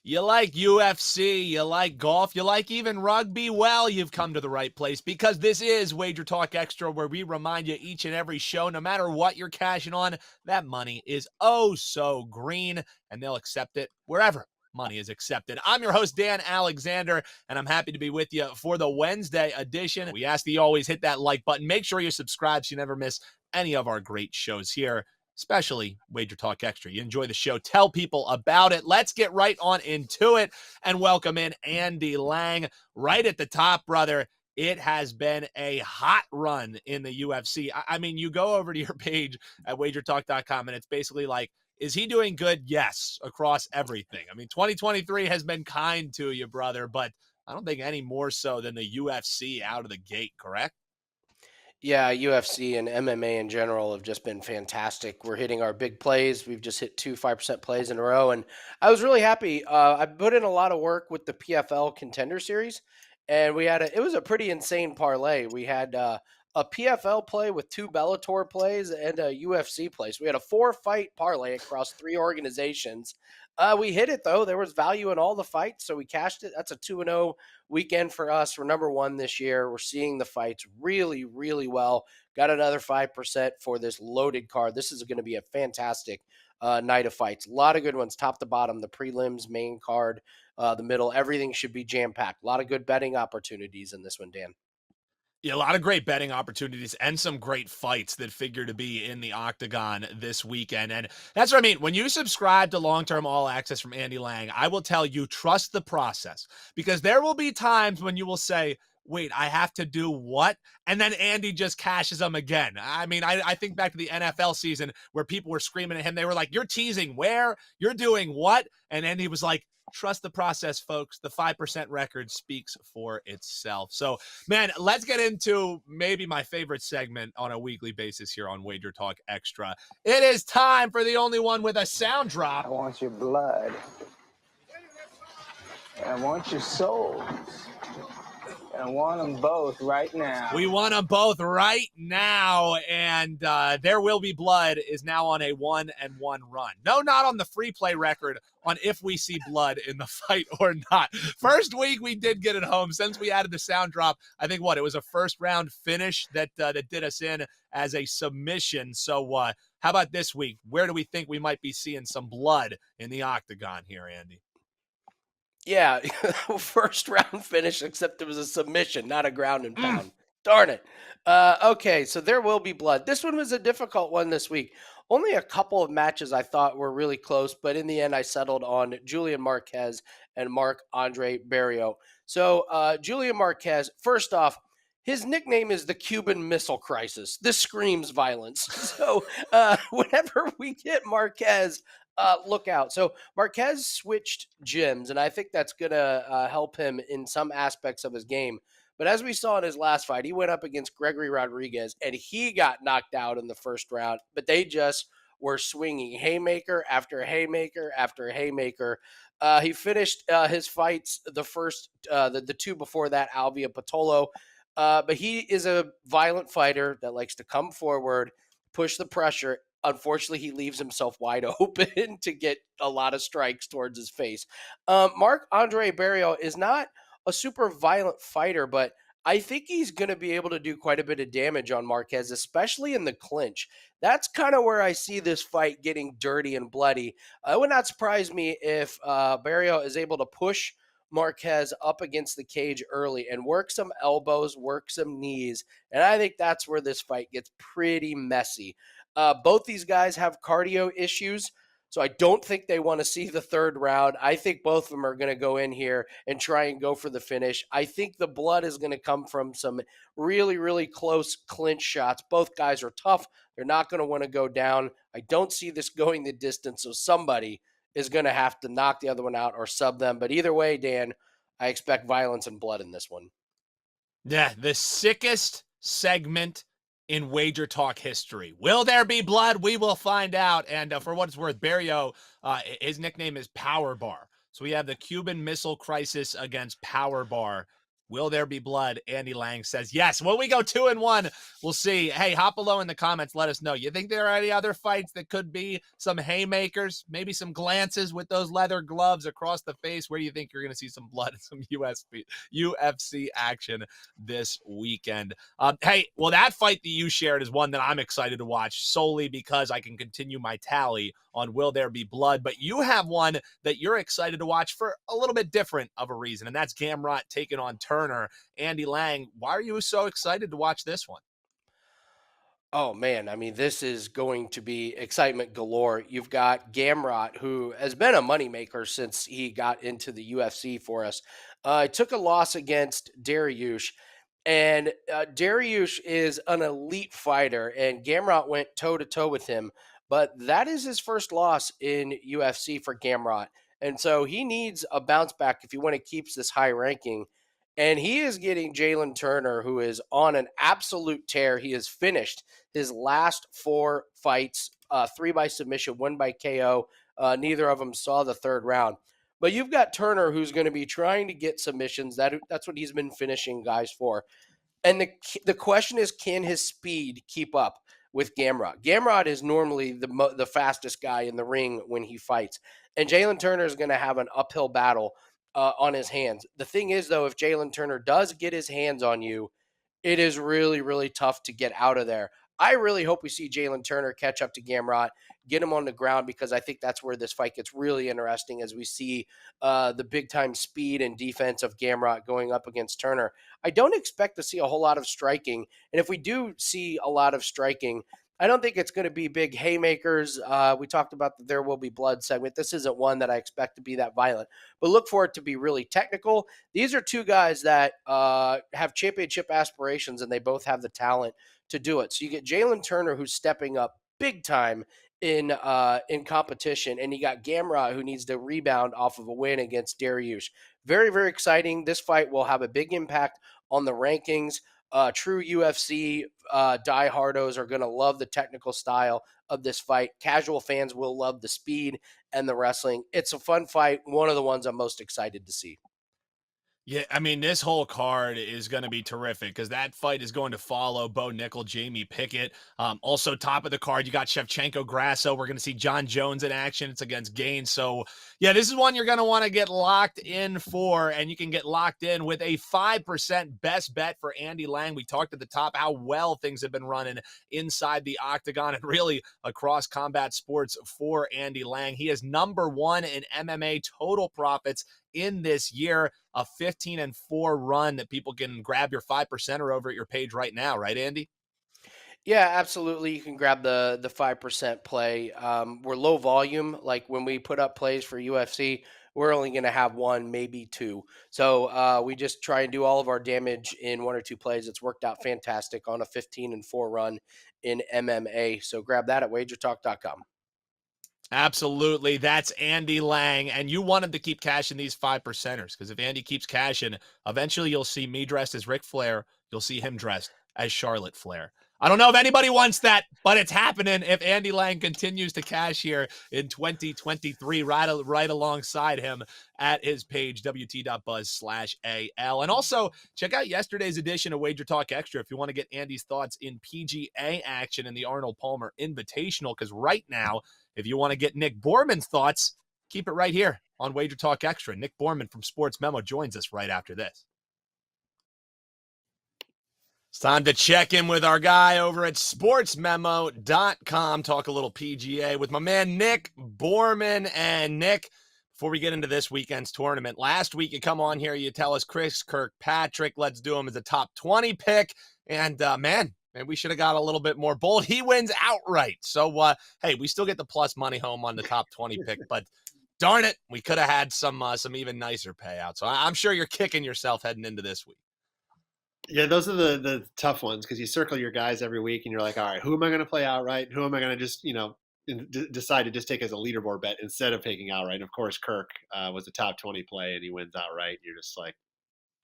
You like UFC, you like golf, you like even rugby? Well, you've come to the right place because this is WagerTalk Extra, where we remind you each and every show, no matter what you're cashing on, that money is oh so green, and they'll accept it wherever money is accepted. I'm your host, Dan Alexander, and I'm happy to be with you for the Wednesday edition. We ask that you always hit that like button. Make sure you subscribe so you never miss any of our great shows here, especially Wager Talk Extra. You enjoy the show, tell people about it. Let's get right on into it and welcome in Andy Lang right at the top, brother. It has been a hot run in the UFC. I mean, you go over to your page at wagertalk.com and it's basically like, is he doing good? Yes, across everything. I mean, 2023 has been kind to you, brother, but I don't think any more so than the UFC out of the gate, correct? Yeah, UFC and MMA in general have just been fantastic. We're hitting our big plays. We've just hit two 5% plays in a row. And I was really happy. I put in a lot of work with the PFL Contender Series, and it was a pretty insane parlay. We had a PFL play with two Bellator plays and a UFC play. So we had a 4-fight parlay across three organizations. We hit it, though. There was value in all the fights, so we cashed it. That's a 2-0 weekend for us. We're number one this year. We're seeing the fights really, really well. Got another 5% for this loaded card. This is going to be a fantastic night of fights. A lot of good ones, top to bottom. The prelims, main card, the middle, everything should be jam packed. A lot of good betting opportunities in this one, Dan. Yeah, a lot of great betting opportunities and some great fights that figure to be in the octagon this weekend. And that's what I mean. When you subscribe to long-term all access from Andy Lang, I will tell you, trust the process, because there will be times when you will say, wait, I have to do what? And then Andy just cashes them again. I mean, I think back to the NFL season where people were screaming at him. They were like, you're teasing where? You're doing what? And Andy was like, trust the process, folks. The 5% record speaks for itself. So, man, let's get into maybe my favorite segment on a weekly basis here on Wager Talk Extra. It is time for the only one with a sound drop. I want your blood. I want your souls. And I want them both right now. We want them both right now, and There Will Be Blood is now on a 1-1 run. No, not on the free play record, on if we see blood in the fight or not. First week we did get it home. Since we added the sound drop, I think it was a first round finish that did us in as a submission. So how about this week? Where do we think we might be seeing some blood in the octagon here, Andy? Yeah, first round finish, except it was a submission, not a ground and pound. Darn it. Okay, so There Will Be Blood. This one was a difficult one this week. Only a couple of matches I thought were really close, but in the end, I settled on Julian Marquez and Marc-Andre Barriault. So, Julian Marquez, first off, his nickname is the Cuban Missile Crisis. This screams violence. So, whenever we get Marquez, look out. So Marquez switched gyms, and I think that's going to help him in some aspects of his game. But as we saw in his last fight, he went up against Gregory Rodriguez, and he got knocked out in the first round. But they just were swinging haymaker after haymaker after haymaker. He finished his fights, the two before that, Alvia Patolo. But he is a violent fighter that likes to come forward, push the pressure. Unfortunately, he leaves himself wide open to get a lot of strikes towards his face. Marc-Andre Barriault is not a super violent fighter, but I think he's going to be able to do quite a bit of damage on Marquez, especially in the clinch. That's kind of where I see this fight getting dirty and bloody. It would not surprise me if Barriault is able to push Marquez up against the cage early and work some elbows, work some knees. And I think that's where this fight gets pretty messy. Both these guys have cardio issues, so I don't think they want to see the third round. I think both of them are going to go in here and try and go for the finish. I think the blood is going to come from some really, really close clinch shots. Both guys are tough. They're not going to want to go down. I don't see this going the distance, so somebody is going to have to knock the other one out or sub them. But either way, Dan, I expect violence and blood in this one. Yeah, the sickest segment in Wager Talk history. Will there be blood? We will find out. And for what it's worth, Barriault, his nickname is Power Bar. So we have the Cuban Missile Crisis against Power Bar. Will there be blood? Andy Lang says yes. Will we go 2-1? We'll see. Hey, hop below in the comments. Let us know. You think there are any other fights that could be some haymakers, maybe some glances with those leather gloves across the face? Where do you think you're going to see some blood and some UFC action this weekend? Hey, well, that fight that you shared is one that I'm excited to watch solely because I can continue my tally on Will There Be Blood. But you have one that you're excited to watch for a little bit different of a reason, and that's Gamrot taking on Turner. Andy Lang, why are you so excited to watch this one? Oh man, I mean, this is going to be excitement galore. You've got Gamrot, who has been a moneymaker since he got into the UFC for us. Took a loss against Dariush, and Dariush is an elite fighter, and Gamrot went toe to toe with him. But that is his first loss in UFC for Gamrot, and so he needs a bounce back if he want to keep this high ranking. And he is getting Jalin Turner, who is on an absolute tear. He has finished his last 4 fights, 3 by submission, 1 by KO. Neither of them saw the third round. But you've got Turner, who's going to be trying to get submissions. That's what he's been finishing guys for. And the question is, can his speed keep up with Gamrot? Gamrot is normally the fastest guy in the ring when he fights. And Jalin Turner is going to have an uphill battle on his hands. The thing is, though, if Jalin Turner does get his hands on you, it is really, really tough to get out of there. I really hope we see Jalin Turner catch up to Gamrot, get him on the ground, because I think that's where this fight gets really interesting as we see the big-time speed and defense of Gamrot going up against Turner. I don't expect to see a whole lot of striking, and if we do see a lot of striking, I don't think it's going to be big haymakers. We talked about the There Will Be Blood segment. This isn't one that I expect to be that violent, but look for it to be really technical. These are 2 guys that have championship aspirations, and they both have the talent to do it. So you get Jalin Turner, who's stepping up big time in competition, and you got Gamrot, who needs to rebound off of a win against Dariush. Very, very exciting. This fight will have a big impact on the rankings. True UFC diehardos are going to love the technical style of this fight. Casual fans will love the speed and the wrestling. It's a fun fight. One of the ones I'm most excited to see. Yeah, I mean, this whole card is going to be terrific because that fight is going to follow Bo Nickel, Jamie Pickett. Also, top of the card, you got Shevchenko Grasso. We're going to see John Jones in action. It's against Gane. So, yeah, this is one you're going to want to get locked in for, and you can get locked in with a 5% best bet for Andy Lang. We talked at the top how well things have been running inside the octagon and really across combat sports for Andy Lang. He is #1 in MMA total profits in this year, a 15-4 run that people can grab your 5%er over at your page right now, right, Andy? Yeah, absolutely. You can grab the 5% play. We're low volume. Like when we put up plays for UFC, we're only going to have 1, maybe 2. So we just try and do all of our damage in 1 or 2 plays. It's worked out fantastic on a 15-4 run in MMA. So grab that at WagerTalk.com. Absolutely. That's Andy Lang. And you want him to keep cashing these 5%ers because if Andy keeps cashing, eventually you'll see me dressed as Ric Flair. You'll see him dressed as Charlotte Flair. I don't know if anybody wants that, but it's happening if Andy Lang continues to cash here in 2023, right alongside him at his page, wt.buzz/AL. And also, check out yesterday's edition of Wager Talk Extra if you want to get Andy's thoughts in PGA action in the Arnold Palmer Invitational, because right now, if you want to get Nick Borman's thoughts, keep it right here on Wager Talk Extra. Nick Borman from SportsMemo joins us right after this. It's time to check in with our guy over at sportsmemo.com. Talk a little PGA with my man, Nick Borman. And Nick, before we get into this weekend's tournament, last week you come on here, you tell us Chris Kirkpatrick, let's do him as a top 20 pick. And man, we should have got a little bit more bold. He wins outright. So, hey, we still get the plus money home on the top 20 pick, but darn it, we could have had some even nicer payouts. So I'm sure you're kicking yourself heading into this week. Yeah, those are the tough ones because you circle your guys every week and you're like, all right, who am I going to play outright? Who am I going to just, decide to just take as a leaderboard bet instead of taking outright? And of course, Kirk was a top 20 play and he wins outright. You're just like,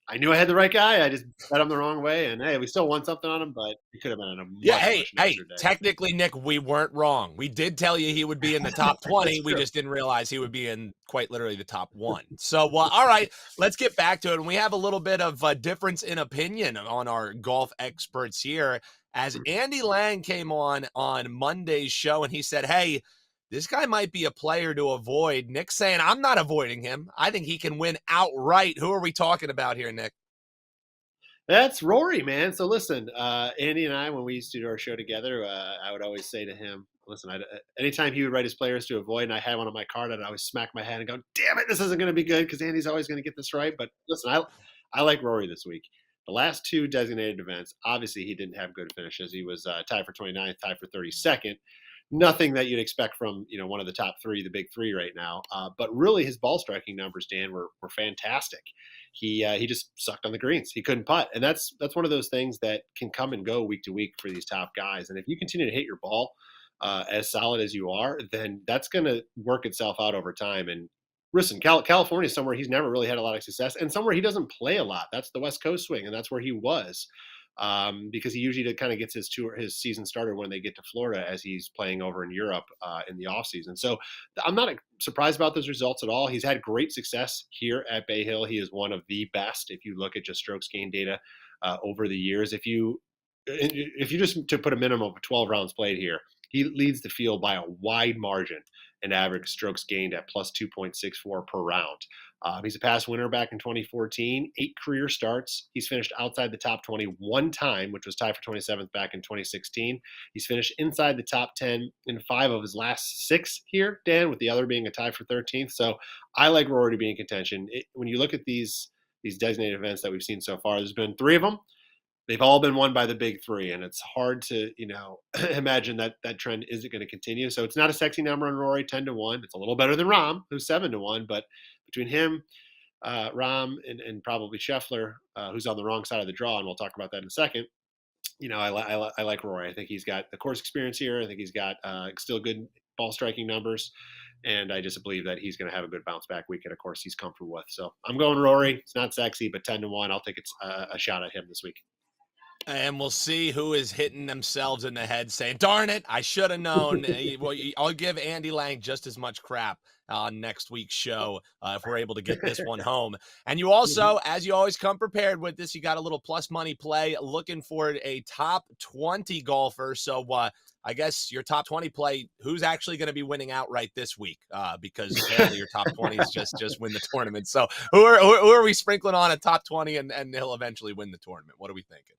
I knew I had the right guy. I just bet him the wrong way, and hey, we still won something on him, but it could have been on a Yeah, much nicer day. technically, Nick, we weren't wrong. We did tell you he would be in the top 20. We true. just didn't realize he would be in quite literally the top 1. So, all right, let's get back to it. And we have a little bit of a difference in opinion on our golf experts here, as Andy Lang came on Monday's show, and he said, hey, this guy might be a player to avoid. Nick's saying, I'm not avoiding him. I think he can win outright. Who are we talking about here, Nick? That's Rory, man. So listen, Andy and I, when we used to do our show together, I would always say to him, listen, anytime he would write his players to avoid and I had one on my card, I'd always smack my head and go, damn it, this isn't going to be good because Andy's always going to get this right. But listen, I like Rory this week. The last 2 designated events, obviously he didn't have good finishes. He was tied for 29th, tied for 32nd. Nothing that you'd expect from one of the top 3, the big 3 right now. But really, his ball striking numbers, Dan, were fantastic. He just sucked on the greens. He couldn't putt, and that's one of those things that can come and go week to week for these top guys. And if you continue to hit your ball as solid as you are, then that's going to work itself out over time. And listen, California is somewhere he's never really had a lot of success, and somewhere he doesn't play a lot. That's the West Coast swing, and that's where he was. Because he usually kind of gets his season started when they get to Florida, as he's playing over in Europe in the offseason. So I'm not surprised about those results at all. He's had great success here at Bay Hill. He is one of the best if you look at just strokes gained data over the years. If you just to put a minimum of 12 rounds played here, he leads the field by a wide margin in average strokes gained at plus 2.64 per round. He's a past winner back in 2014, 8 career starts. He's finished outside the top 20 one time, which was tied for 27th back in 2016. He's finished inside the top 10 in 5 of his last 6 here, Dan, with the other being a tie for 13th. So I like Rory to be in contention. When you look at these designated events that we've seen so far, there's been 3 of them. They've all been won by the big 3, and it's hard to, imagine that trend isn't going to continue. So it's not a sexy number on Rory, 10-1. It's a little better than Rahm, who's 7-1, but between him, Rahm, and probably Scheffler, who's on the wrong side of the draw, and we'll talk about that in a second. I like Rory. I think he's got the course experience here. I think he's got still good ball striking numbers, and I just believe that he's going to have a good bounce back week at a course he's comfortable with. So I'm going Rory. It's not sexy, but 10-1. I'll take a shot at him this week. And we'll see who is hitting themselves in the head saying, darn it, I should have known. Well, I'll give Andy Lang just as much crap on next week's show if we're able to get this one home. And you also, as you always come prepared with this, you got a little plus money play looking for a top 20 golfer. So I guess your top 20 play, who's actually going to be winning outright this week? Because apparently your top 20 is just win the tournament. So who are we sprinkling on a top 20 and he'll eventually win the tournament? What are we thinking?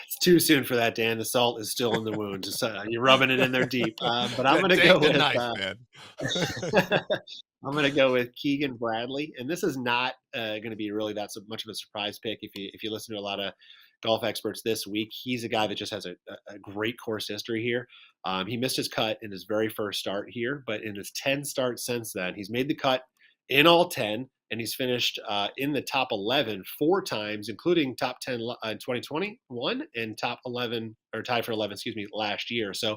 It's too soon for that, Dan. The salt is still in the wound. Just, you're rubbing it in there deep. But I'm going to go with I'm going to go with Keegan Bradley, and this is not going to be really that much of a surprise pick. If you listen to a lot of golf experts this week, he's a guy that just has a great course history here. He missed his cut in his very first start here, but in his 10 starts since then, he's made the cut in all 10. And he's finished in the top 11 4 times, including top 10 in 2021 and top 11 or tied for 11, last year. So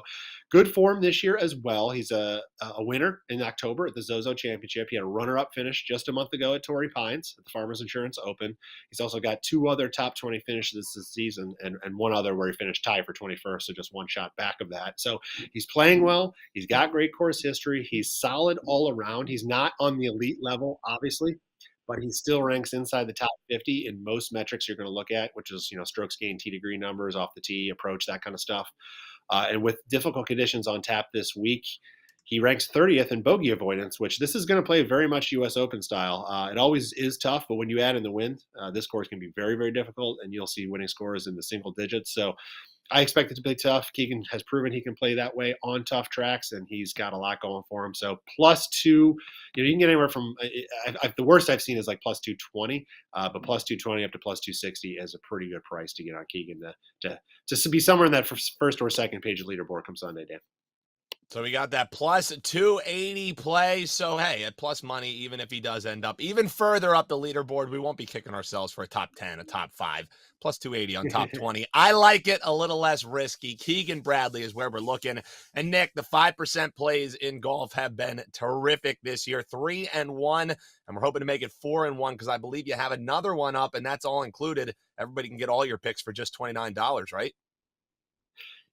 good form this year as well. He's a winner in October at the Zozo Championship. He had a runner-up finish just a month ago at Torrey Pines at the Farmers Insurance Open. He's also got 2 other top 20 finishes this season and one other where he finished tied for 21st, so just one shot back of that. So he's playing well. He's got great course history. He's solid all around. He's not on the elite level, obviously, but he still ranks inside the top 50 in most metrics you're going to look at, which is, strokes gained, tee to green numbers, off the tee, approach, that kind of stuff. And with difficult conditions on tap this week, he ranks 30th in bogey avoidance, which this is going to play very much U.S. Open style. It always is tough, but when you add in the wind, this course can be very, very difficult, and you'll see winning scores in the single digits. So I expect it to be tough. Keegan has proven he can play that way on tough tracks, and he's got a lot going for him. So +2, you can get anywhere from the worst I've seen is like +220, but +220 up to +260 is a pretty good price to get on Keegan to be somewhere in that first or second page of leaderboard come Sunday, Dan. So we got that plus 280 play. So, hey, at plus money, even if he does end up even further up the leaderboard, we won't be kicking ourselves for a top 10, a top 5, plus 280 on top 20. I like it a little less risky. Keegan Bradley is where we're looking. And Nick, the 5% plays in golf have been terrific this year, 3-1. And we're hoping to make it 4-1 because I believe you have another one up, and that's all included. Everybody can get all your picks for just $29, right?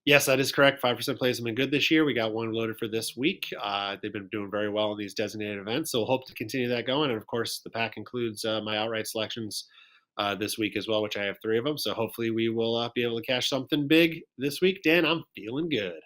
Yes, that is correct. 5% plays have been good this year. We got one loaded for this week. They've been doing very well in these designated events, so we'll hope to continue that going. And of course, the pack includes my outright selections this week as well, which I have 3 of them. So hopefully we will be able to cash something big this week. Dan, I'm feeling good.